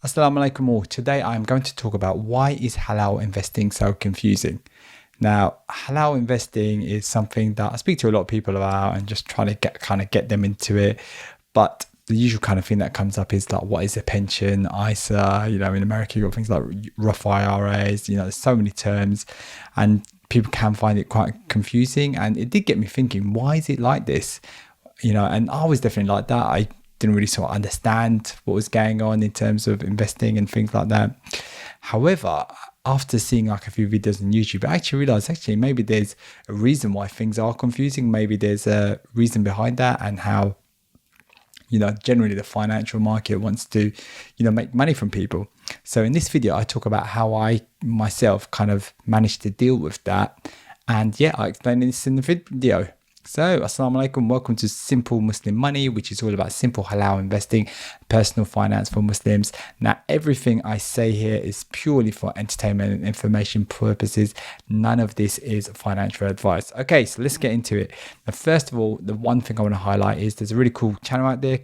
Assalamu alaikum all. Today I'm going to talk about why is halal investing so confusing. Now, halal investing is something that I speak to a lot of people about and just trying to get them into it. But the usual kind of thing that comes up is like, what is a pension, ISA? In America you've got things like Roth IRAs. There's so many terms, and people can find it quite confusing. And it did get me thinking, why is it like this? And I was definitely like that. I didn't really sort of understand what was going on in terms of investing and things like that. However, after seeing like a few videos on YouTube, I actually realized maybe there's a reason why things are confusing. Maybe there's a reason behind that, and how generally the financial market wants to make money from people. So in this video I talk about how I myself kind of managed to deal with that, and I explain this in the video. So, Assalamu alaikum, welcome to Simple Muslim Money, which is all about simple halal investing, personal finance for Muslims. Now, everything I say here is purely for entertainment and information purposes. None of this is financial advice. Okay, so let's get into it. Now, first of all, the one thing I want to highlight is there's a really cool channel out there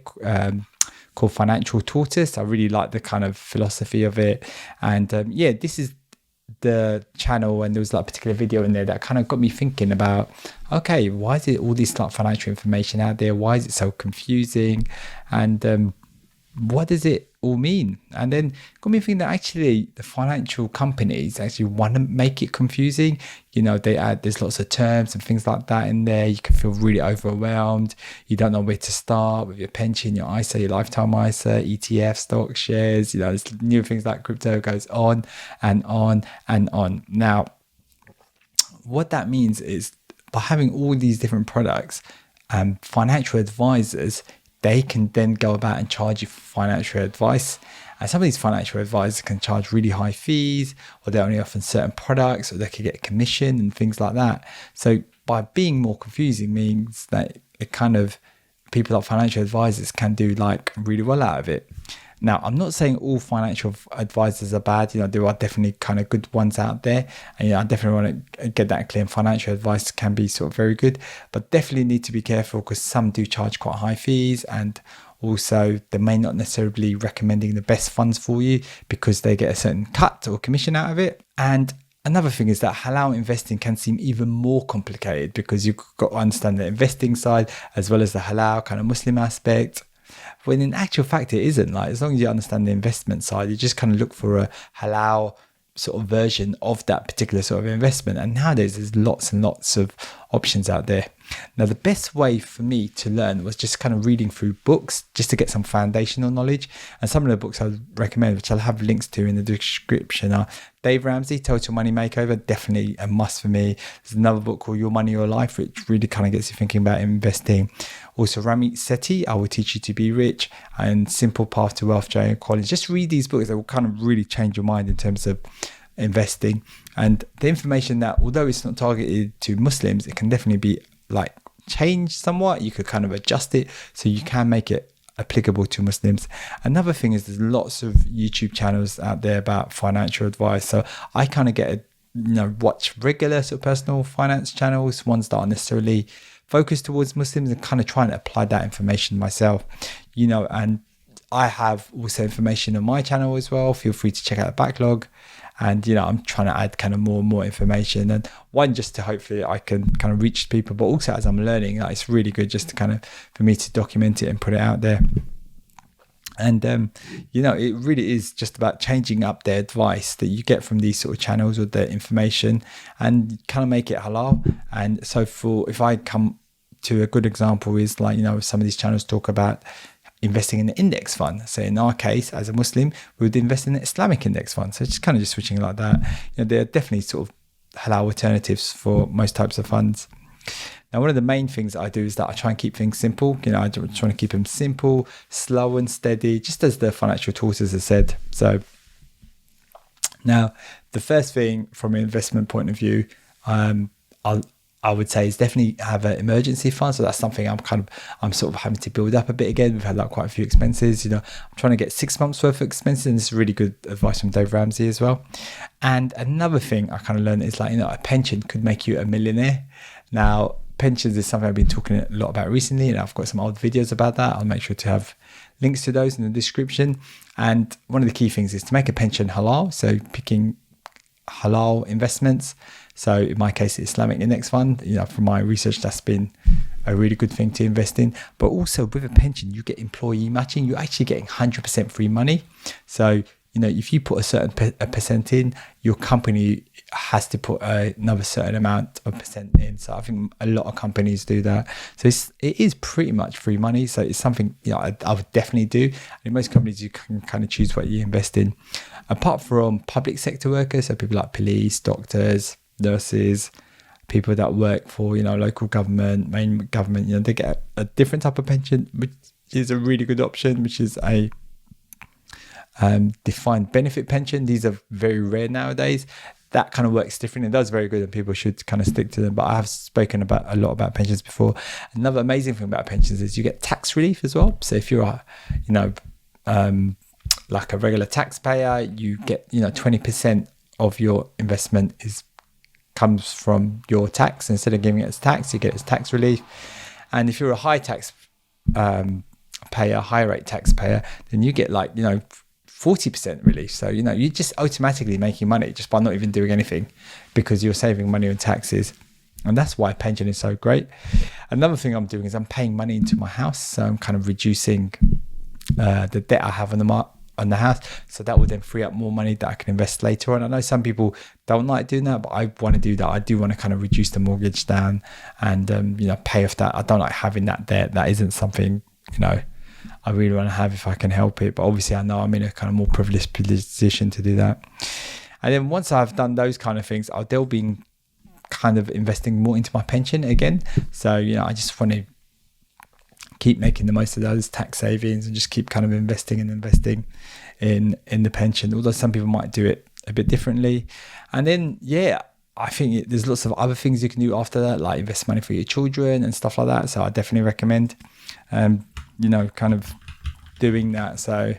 called Financial Tortoise. I really like the kind of philosophy of it. And this is the channel, and there was like a particular video in there that kind of got me thinking about, okay, why is it all this like financial information out there? Why is it so confusing? And what does it all mean? And then got me thinking that actually the financial companies actually want to make it confusing. There's lots of terms and things like that in there. You can feel really overwhelmed. You don't know where to start with your pension, your ISA, your lifetime ISA, ETF, stock shares. There's new things like crypto, goes on and on and on. Now, what that means is by having all these different products, financial advisors, they can then go about and charge you for financial advice. And some of these financial advisors can charge really high fees, or they're only offering certain products, or they could get commission and things like that. So by being more confusing means that it kind of, people like financial advisors can do like really well out of it. Now, I'm not saying all financial advisors are bad. There are definitely kind of good ones out there. And I definitely want to get that clear. Financial advice can be sort of very good, but definitely need to be careful because some do charge quite high fees, and also they may not necessarily be recommending the best funds for you because they get a certain cut or commission out of it. And another thing is that halal investing can seem even more complicated because you've got to understand the investing side as well as the halal kind of Muslim aspect. When in actual fact it isn't. Like, as long as you understand the investment side, you just kind of look for a halal sort of version of that particular sort of investment. And nowadays there's lots and lots of options out there. Now, the best way for me to learn was just kind of reading through books just to get some foundational knowledge. And some of the books I recommend, which I'll have links to in the description, are Dave Ramsey, Total Money Makeover, definitely a must for me. There's another book called Your Money, Your Life, which really kind of gets you thinking about investing. Also, Ramit Sethi, I Will Teach You to Be Rich, and Simple Path to Wealth, Jay Collins. Just read these books. They will kind of really change your mind in terms of investing. And the information that, although it's not targeted to Muslims, it can definitely be like changed somewhat. You could kind of adjust it so you can make it applicable to Muslims. Another thing is there's lots of YouTube channels out there about financial advice. So I kind of get watch regular sort of personal finance channels, ones that aren't necessarily focused towards Muslims, and kind of trying to apply that information myself. And I have also information on my channel as well. Feel free to check out the backlog. And, I'm trying to add kind of more and more information, and one, just to hopefully I can kind of reach people, but also as I'm learning, it's really good just to kind of, for me to document it and put it out there. And, it really is just about changing up the advice that you get from these sort of channels or the information, and kind of make it halal. And so if I come to a good example is like, some of these channels talk about investing in an index fund. So in our case, as a Muslim, we would invest in an Islamic index fund. So just kind of just switching like that. There are definitely sort of halal alternatives for most types of funds. Now, one of the main things I do is that I try and keep things simple. I try to keep them simple, slow and steady, just as the financial Tortoise has said. So now, the first thing from an investment point of view, I would say is definitely have an emergency fund. So that's something I'm sort of having to build up a bit again. We've had like quite a few expenses. I'm trying to get 6 months worth of expenses, and this is really good advice from Dave Ramsey as well. And another thing I kind of learned is like, a pension could make you a millionaire. Now, pensions is something I've been talking a lot about recently, and I've got some old videos about that. I'll make sure to have links to those in the description. And one of the key things is to make a pension halal. So picking halal investments. So in my case, Islamic index fund, from my research, that's been a really good thing to invest in. But also with a pension, you get employee matching. You're actually getting 100% free money. So, if you put a certain percent in, your company has to put another certain amount of percent in. So I think a lot of companies do that. So it is pretty much free money. So it's something I would definitely do. And in most companies, you can kind of choose what you invest in. Apart from public sector workers, so people like police, doctors, nurses, people that work for local government, main government, they get a different type of pension, which is a really good option, which is a defined benefit pension. These are very rare nowadays. That kind of works differently. It does very good, and people should kind of stick to them. But I have spoken a lot about pensions before. Another amazing thing about pensions is you get tax relief as well. So if you're like a regular taxpayer, you get 20% of your investment comes from your tax. Instead of giving it as tax, you get it as tax relief. And if you're a high tax high rate taxpayer, then you get 40% relief. So, you're just automatically making money just by not even doing anything, because you're saving money on taxes. And that's why pension is so great. Another thing I'm doing is I'm paying money into my house. So I'm kind of reducing the debt I have on the house. So that will then free up more money that I can invest later on. I know some people don't like doing that, but I want to do that. I do want to kind of reduce the mortgage down and, pay off that. I don't like having that debt. That isn't something, I really want to have if I can help it. But obviously I know I'm in a kind of more privileged position to do that. And then once I've done those kind of things, I'll delve in kind of investing more into my pension again. So, I just want to keep making the most of those tax savings and just keep kind of investing in the pension. Although some people might do it a bit differently. And then, I think there's lots of other things you can do after that, like invest money for your children and stuff like that. So I definitely recommend, kind of doing that. So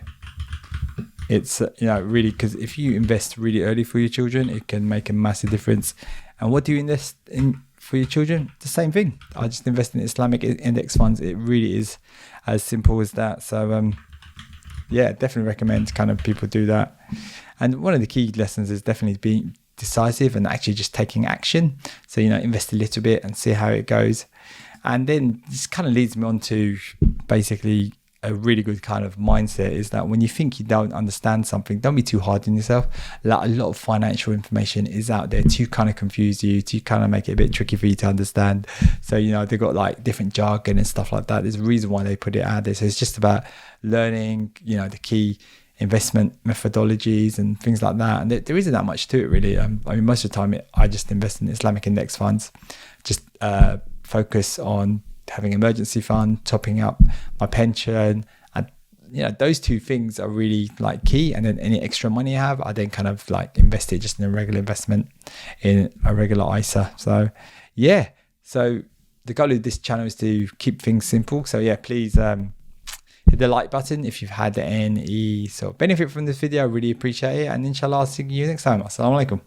it's, really, because if you invest really early for your children, it can make a massive difference. And what do you invest in for your children? The same thing. I just invest in Islamic index funds. It really is as simple as that. So, definitely recommend kind of people do that. And one of the key lessons is definitely being decisive and actually just taking action. So, invest a little bit and see how it goes. And then this kind of leads me on to basically a really good kind of mindset is that when you think you don't understand something, don't be too hard on yourself. Like, a lot of financial information is out there to kind of confuse you, to kind of make it a bit tricky for you to understand. So, they've got different jargon and stuff like that. There's a reason why they put it out there. So it's just about learning, the key investment methodologies and things like that. And there isn't that much to it really. Most of the time I just invest in Islamic index funds, just focus on having emergency fund, topping up my pension, and those two things are really key. And then any extra money I have, I then kind of invest it just in a regular investment in a regular ISA. So so the goal of this channel is to keep things simple. So please hit the like button if you've had any sort of benefit from this video. I really appreciate it, and inshallah I'll see you next time. Assalamu alaikum.